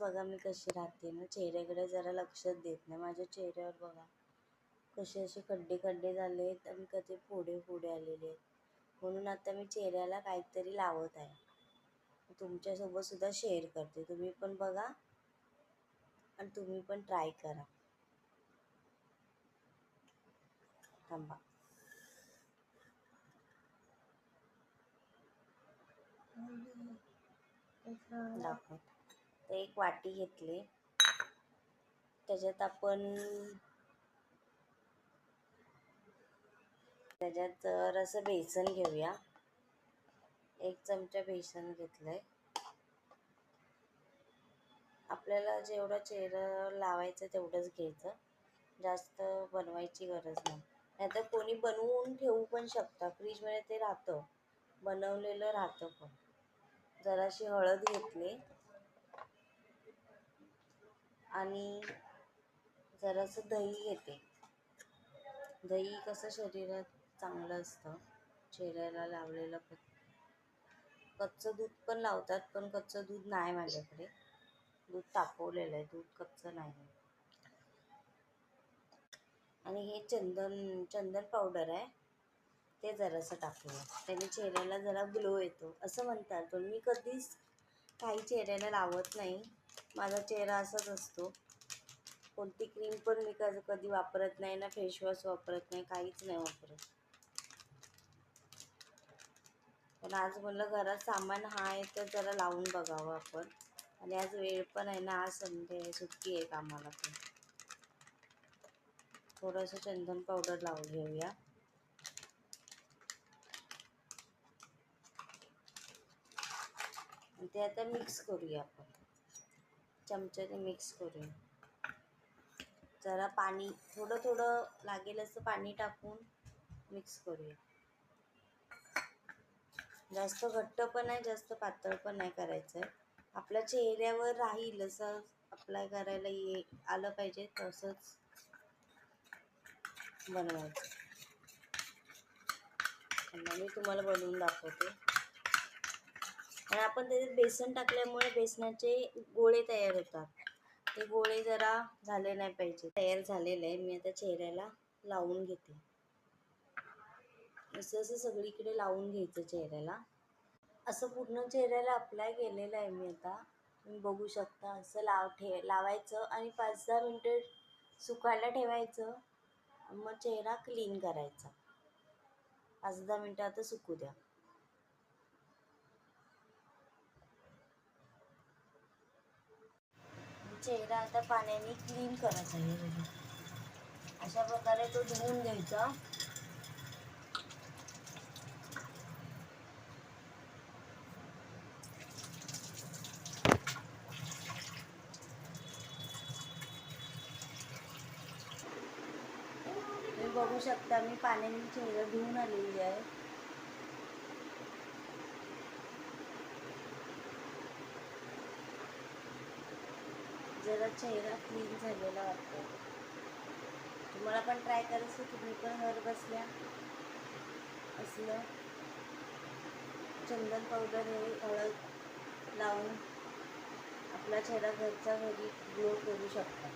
बघा मी कशी राहते ना, चेहऱ्याकडे जरा लक्षच देत नाही. माझ्या चेहऱ्यावर बघा कसे असे खड्डे खड्डे झाले आहेत आणि कधी फोडे फोडे आलेले आहेत. म्हणून आता मी चेहऱ्याला काहीतरी लावत आहे. तुमच्यासोबत सुद्धा शेअर करते. तुम्ही पण बघा आणि तुम्ही पण ट्राय करा. थांबा. दाखव. तर एक वाटी घेतली, त्याच्यात जरासं बेसन घेऊया. 1 चमचा बेसन घेतलंय. आपल्याला जेवढं चेहरा लावायचं तेवढंच घ्यायचं, जास्त बनवायची गरज नाही. नाहीतर कोणी बनवून ठेवू पण शकता, फ्रीजमध्ये ते राहतं, बनवलेलं राहतं. पण जराशी हळद घेतली आणि जरासं दही घेते. दही कसं शरीरात चांगलं असतं, चेहऱ्याला लावलेलं. पण कच्चं दूध पण लावतात, पण कच्चं दूध नाही माझ्याकडे. दूध तापवलेलं आहे, दूध कच्चं नाही. आणि हे चंदन पावडर आहे, ते जरासं टाकूया. त्याने चेहऱ्याला जरा ग्लो येतो असं म्हणतात. पण मी कधीच काही चेहऱ्याला लावत नाही. माझा चेहरा असाच असतो. कोणती क्रीम पण मी कधी वापरत नाही ना, फेसवॉश वापरत नाही, काहीच नाही वापरत. पण आज म्हणलं घरात सामान आहे तर जरा लावून बघावं आपण. आणि आज वेळ पण आहे ना, आज संडे आहे, सुट्टी आहे कामाला पण. थोडंसं चंदन पावडर लावून घेऊया. आणि ते आता मिक्स करूया आपण, चमच्याने मिक्स करूया. जरा पाणी थोडं थोडं लागेल असं पाणी टाकून मिक्स करूया. जास्त घट्ट पण नाही, जास्त पातळ पण नाही करायचं आहे. आपल्या चेहऱ्यावर राहील असं अप्लाय करायला आलं पाहिजे, तसंच बनवायचं. मी तुम्हाला बनवून दाखवते. आणि आपण त्याच्यात बेसन टाकल्यामुळे बेसनाचे गोळे तयार होतात. ते गोळे जरा झाले नाही पाहिजे. तयार झालेलं आहे. मी आता चेहऱ्याला लावून घेते. असं सगळीकडे लावून घ्यायचं चेहऱ्याला. असं पूर्ण चेहऱ्याला अप्लाय केलेलं आहे मी आता. तुम्ही बघू शकता. असं लावायचं आणि 5-10 मिनटं सुकायला ठेवायचं. मग चेहरा क्लीन करायचा. 5-10 मिनटं आता सुकू द्या. चेहरा आता पाण्याने क्लीन करायचा आहे. अशा प्रकारे तो धुवून घ्यायचा. तुम्ही बघू शकता मी पाण्याने चेहरा धुवून आलेली आहे. जरा चेहरा क्लीन झालेला वाटतो. तुम्हाला पण ट्राय करायचं. तुम्ही पण घर बसल्या असलं चंदन पावडर हे हळद लावून आपला चेहरा घरच्या घरी ग्लो करू शकता.